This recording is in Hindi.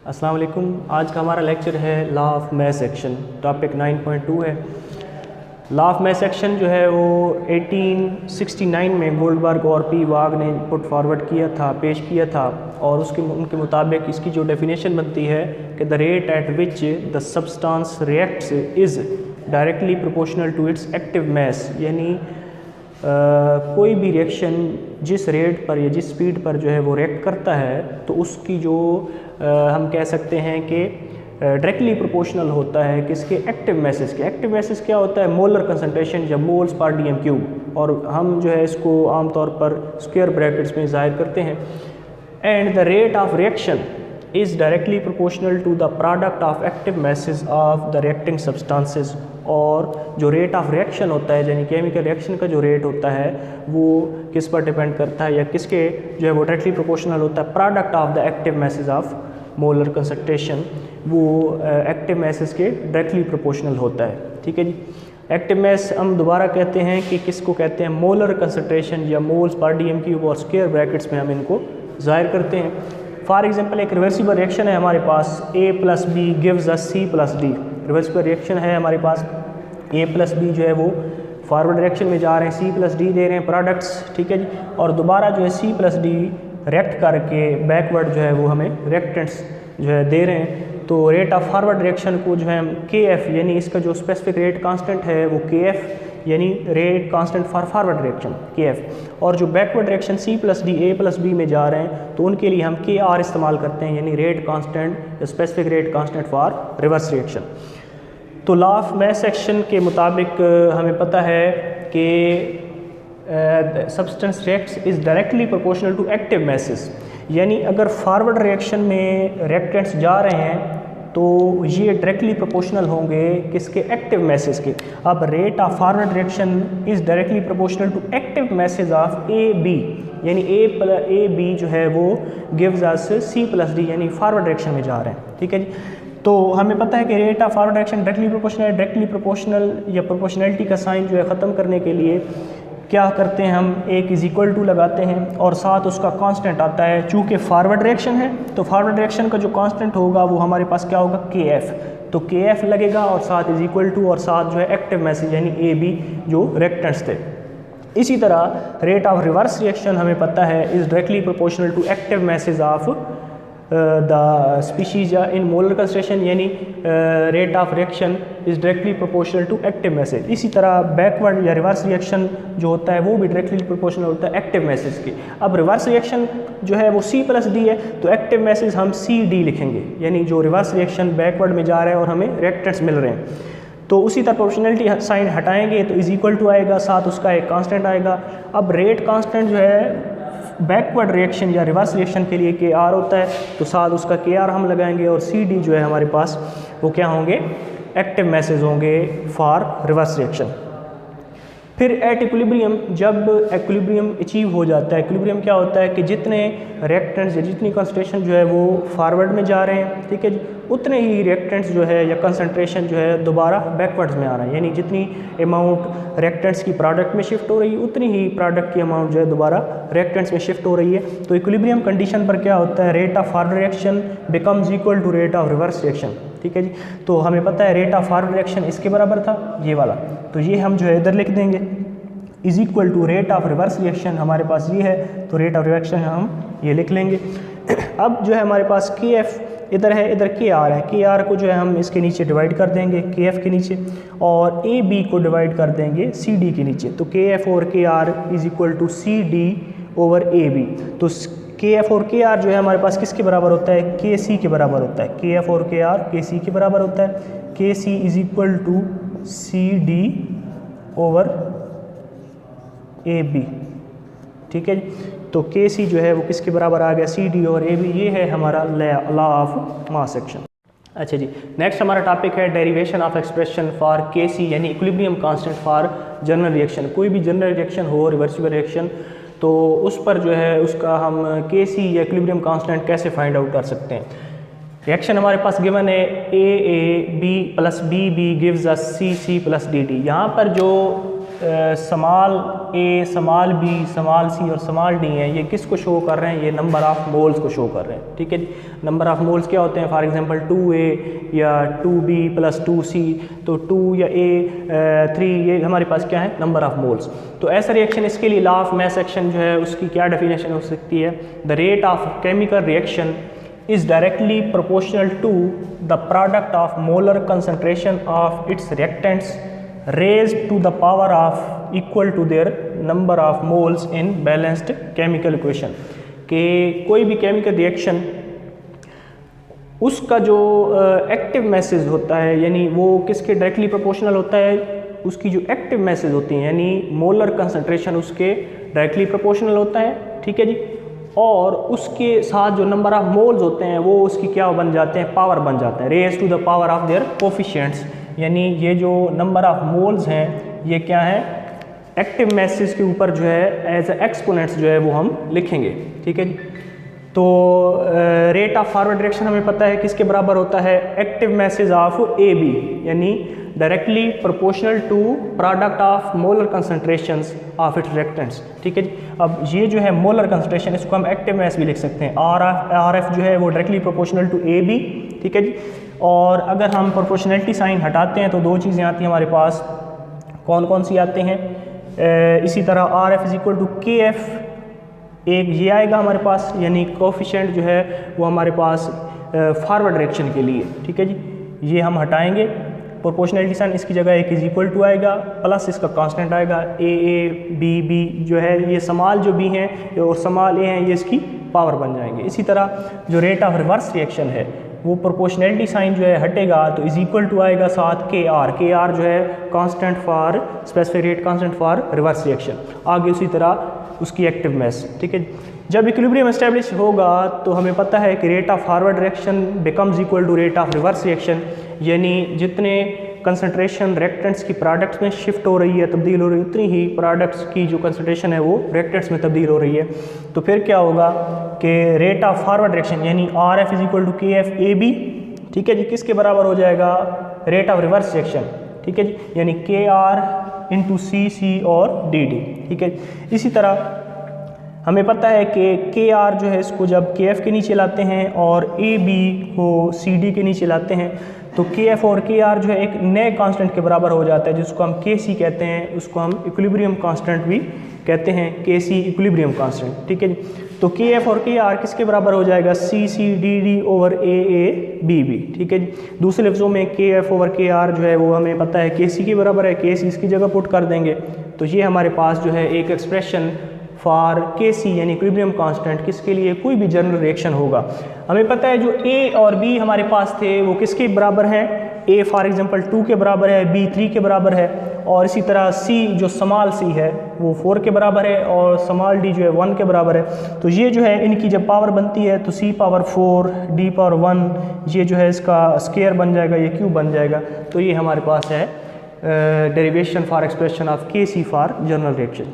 अस्सलाम वालेकुम। आज का हमारा लेक्चर है law of mass action, topic 9.2 है। लॉ ऑफ मैस एक्शन जो है वो 1869 में गोल्डबर्ग और पी वाग ने पुट फॉरवर्ड किया था, पेश किया था, और उनके मुताबिक इसकी जो डेफिनेशन बनती है कि the rate at which the substance reacts is directly proportional to its active mass, यानी कोई भी रिएक्शन जिस रेट पर या जिस स्पीड पर जो है वो रिएक्ट करता है तो उसकी जो हम कह सकते हैं कि डायरेक्टली प्रोपोर्शनल होता है किसके, एक्टिव मैसेज के। एक्टिव मैसेज क्या होता है? मोलर कंसंट्रेशन या मोल्स पर डीएम क्यूब, और हम जो है इसको आमतौर पर स्क्वायर ब्रैकेट्स में ज़ाहिर करते हैं। And the rate of reaction is directly proportional to the product of active masses of the reacting substances. और जो रेट ऑफ रिएक्शन होता है, यानी केमिकल रिएक्शन का जो रेट होता है वो किस पर डिपेंड करता है या किसके जो है वो डायरेक्टली प्रोपोर्शनल होता है? Product of the active masses of molar concentration, वो एक्टिव मैसेज के डायरेक्टली प्रोपोर्शनल होता है। ठीक है जी। एक्टिव मैस हम दोबारा कहते हैं कि किसको कहते हैं? मोलर कंसंट्रेशन या मोल्स पर डीएम क्यूब, और स्क्वायर ब्रैकेट्स में हम इनको ज़ाहिर करते हैं। फॉर एग्जांपल एक रिवर्सिबल रिएक्शन है हमारे पास, A + B gives us C + D। Reversible reaction है हमारे पास, A + B जो है वो फॉरवर्ड रिएक्शन में जा रहे हैं, C + D दे रहे हैं प्रोडक्ट्स। ठीक है जी। और दोबारा जो है C + D रिएक्ट करके बैकवर्ड जो है वो हमें रिएक्टेंट्स जो है दे रहे हैं। तो रेट ऑफ फॉरवर्ड रिएक्शन को जो है हम KF, यानी इसका जो स्पेसिफिक रेट कांस्टेंट है वो KF, यानी rate constant for forward reaction KF। और जो backward reaction C + D A + B में जा रहे हैं तो उनके लिए हम KR इस्तेमाल करते हैं, यानी rate constant, specific rate constant for reverse reaction. तो लॉ ऑफ मैस एक्शन के मुताबिक हमें पता है कि substance reacts is directly proportional to active masses, यानी अगर फॉरवर्ड रिएक्शन में रिएक्टेंट्स जा रहे हैं तो ये डायरेक्टली प्रोपोर्शनल होंगे किसके? एक्टिव मैसेज के। अब rate of forward reaction is directly proportional to active masses of AB, यानी AB जो है वो गिव्स अस C + D, यानी फॉरवर्ड रिएक्शन में जा रहे हैं। ठीक है जी। तो हमें पता है कि rate of forward reaction directly proportional है। डायरेक्टली प्रोपोर्शनल या प्रोपोर्शनलिटी का साइन जो है ख़त्म करने के लिए क्या करते हैं, हम A = लगाते हैं और साथ उसका कांस्टेंट आता है। चूँकि फॉरवर्ड रिएक्शन है तो फॉरवर्ड रिएक्शन का जो कांस्टेंट होगा वो हमारे पास क्या होगा? KF। तो KF लगेगा और साथ = और साथ जो है एक्टिव मैसेज यानी AB जो रिएक्टेंट्स थे। इसी तरह रेट ऑफ रिवर्स रिएक्शन हमें पता है is directly proportional to active masses of the species in molar concentration, यानी rate of reaction is directly proportional to active masses. इसी तरह बैकवर्ड या रिवर्स रिएक्शन जो होता है वो भी डायरेक्टली प्रोपोर्शनल होता है एक्टिव मैसेज के। अब रिवर्स रिएक्शन जो है वो C + D है, तो एक्टिव मैसेज हम CD लिखेंगे, यानी जो रिवर्स रिएक्शन बैकवर्ड में जा रहा है और हमें रिएक्टेंट्स मिल रहे हैं। तो उसी तरह प्रोपोर्शनलिटी साइन हटाएंगे तो = आएगा, साथ उसका एक कांस्टेंट आएगा। अब रेट कांस्टेंट जो है बैकवर्ड रिएक्शन या रिवर्स रिएक्शन के लिए KR होता है, तो साथ उसका KR हम लगाएंगे, और CD जो है हमारे पास वो क्या होंगे? एक्टिव मैसेज होंगे फॉर रिवर्स रिएक्शन। फिर एट इक्विलिब्रियम, जब इक्विलिब्रियम अचीव हो जाता है, इक्विलिब्रियम क्या होता है कि जितने रिएक्टेंट्स या जितनी कंसंट्रेशन जो है वो फॉरवर्ड में जा रहे हैं, ठीक है जी, उतने ही रिएक्टेंट्स जो है या कंसंट्रेशन जो है दोबारा बैकवर्ड्स में आ रहा है, यानी जितनी अमाउंट रिएक्टेंट्स की प्रोडक्ट में शिफ्ट हो रही है उतनी ही प्रोडक्ट की अमाउंट जो है दोबारा रिएक्टेंट्स में शिफ्ट हो रही है। तो इक्विलिब्रियम कंडीशन पर क्या होता है? Rate of forward reaction becomes equal to rate of reverse reaction. ठीक है जी। तो हमें पता है रेट ऑफ फॉरवर्ड रिएक्शन इसके बराबर था, ये वाला, तो ये हम जो है इधर लिख देंगे = रेट ऑफ रिवर्स रिएक्शन हमारे पास ये है, तो रेट ऑफ रिएक्शन हम ये लिख लेंगे। अब जो है हमारे पास KF इधर है, इधर KR है, KR को जो है हम इसके नीचे डिवाइड कर देंगे KF के नीचे, और AB को डिवाइड कर देंगे CD के नीचे। तो KF और KR = CD/AB। तो KF और KR जो है हमारे पास किसके बराबर होता है? KC के बराबर होता है। KF और KR KC के बराबर होता है। KC = CD/AB। ठीक है जी। तो KC जो है वो किसके बराबर आ गया? CD और AB। ये है हमारा लॉ ऑफ मास एक्शन। अच्छा जी, नेक्स्ट हमारा टॉपिक है derivation of expression for KC, यानी equilibrium constant for general reaction. कोई भी जनरल रिएक्शन हो, रिवर्सिबल रिएक्शन, तो उस पर जो है उसका हम KC या इक्विलिब्रियम कांस्टेंट कैसे फाइंड आउट कर सकते हैं? रिएक्शन हमारे पास गिवन है A B + B gives us C + DD। यहाँ पर जो स्मॉल ए, स्मॉल बी, स्मॉल सी और स्मॉल डी हैं, ये किसको शो कर रहे हैं? ये नंबर ऑफ़ मोल्स को शो कर रहे हैं। ठीक है जी। नंबर ऑफ़ मोल्स क्या होते हैं? फॉर एग्जांपल 2A या 2B प्लस 2C, तो 2 या A 3, ये हमारे पास क्या है? Number of moles. तो ऐसा रिएक्शन, इसके लिए लॉ ऑफ मास एक्शन जो है उसकी क्या डेफिनेशन हो सकती है? The rate of chemical reaction is directly proportional to the product of molar concentration of its reactants raised to the power of equal to their number of moles in balanced chemical equation। कि कोई भी केमिकल रिएक्शन उसका जो एक्टिव मैसेज होता है, यानी वो किसके डायरेक्टली प्रोपोर्शनल होता है? उसकी जो एक्टिव मैसेज होती हैं, यानी मोलर कंसंट्रेशन उसके डायरेक्टली प्रोपोर्शनल होता है। ठीक है जी। और उसके साथ जो नंबर ऑफ मोल्स होते हैं वो उसकी क्या बन जाते हैं? पावर बन जाते हैं, raise to the power of their coefficients. यानी ये जो नंबर ऑफ मोल्स हैं ये क्या है? एक्टिव मैसेज के ऊपर जो है एज एक्सपोनेंट्स जो है वो हम लिखेंगे। ठीक है जी। तो रेट ऑफ फॉरवर्ड डायरेक्शन हमें पता है किसके बराबर होता है? Active masses of A B, यानी directly proportional to product of molar concentrations of its reactants. ठीक है जी। अब ये जो है मोलर कंसंट्रेशन, इसको हम एक्टिव मैस भी लिख सकते हैं। आर एफ जो है वो directly proportional to A B. ठीक है जी। और अगर हम प्रोपोर्शनलिटी साइन हटाते हैं तो दो चीज़ें आती हैं हमारे पास। कौन कौन सी आती हैं? इसी तरह R F is equal to K F, एक ये आएगा हमारे पास, यानी कोफिशिएंट जो है वो हमारे पास फॉरवर्ड डायरेक्शन के लिए। ठीक है जी। ये हम हटाएंगे, प्रोपोर्शनलिटी साइन इसकी जगह एक इज इक्वल टू आएगा, प्लस इसका कांस्टेंट आएगा ए बी बी जो है ये स्मॉल जो बी हैं और स्मॉल ए हैं ये इसकी पावर बन जाएंगे। इसी तरह जो रेट ऑफ रिवर्स रिएक्शन है वो प्रोपोर्शनलिटी साइन जो है हटेगा तो इज इक्वल टू आएगा साथ के आर जो है constant for specific rate, constant for reverse reaction. आगे उसी तरह उसकी एक्टिव मैस। ठीक है। जब इक्विलिब्रियम एस्टेब्लिश होगा तो हमें पता है कि rate of forward reaction becomes equal to rate of reverse reaction, यानी जितने कंसंट्रेशन रिएक्टेंट्स की प्रोडक्ट्स में शिफ्ट हो रही है, तब्दील हो रही है, उतनी ही प्रोडक्ट्स की जो कंसंट्रेशन है वो रिएक्टेंट्स में तब्दील हो रही है। तो फिर क्या होगा कि रेट ऑफ फॉरवर्ड रिएक्शन यानी R F is equal to K F A B. ठीक है जी। किसके बराबर हो जाएगा? Rate of reverse reaction. ठीक है जी। यानी के आर इंटू सी सी और डी डी। ठीक है। इसी तरह हमें पता है कि के आर जो है इसको जब के एफ के नीचे लाते हैं और ए बी को सी डी के नीचे लाते हैं तो के एफ और के आर जो है एक नए कांस्टेंट के बराबर हो जाता है, जिसको हम के सी कहते हैं, उसको हम इक्विलिब्रियम कांस्टेंट भी कहते हैं, के सी इक्विलिब्रियम कांस्टेंट। ठीक है जी। तो के एफ और के आर किसके बराबर हो जाएगा? C C D D over A B B. ठीक है जी। दूसरे लफ्ज़ों में के एफ ओवर के आर जो है वो हमें पता है के सी के बराबर है, के सी इसकी जगह पुट कर देंगे तो ये हमारे पास जो है एक एक्सप्रेशन फॉर के सी यानी इक्विलिब्रियम कांस्टेंट किसके लिए? कोई भी जनरल रिएक्शन होगा। हमें पता है जो ए और बी हमारे पास थे वो किसके बराबर हैं? ए फॉर एग्जांपल 2 के बराबर है, बी 3 के बराबर है, और इसी तरह सी जो स्मॉल सी है वो 4 के बराबर है और स्मॉल डी जो है 1 के बराबर है। तो ये जो है इनकी जब पावर बनती है तो सी पावर 4 डी पावर 1 ये जो है इसका स्क्वायर बन जाएगा, ये क्यूब बन जाएगा। तो ये हमारे पास है डेरिवेशन फॉर एक्सप्रेशन ऑफ के सी फॉर जनरल रिएक्शन।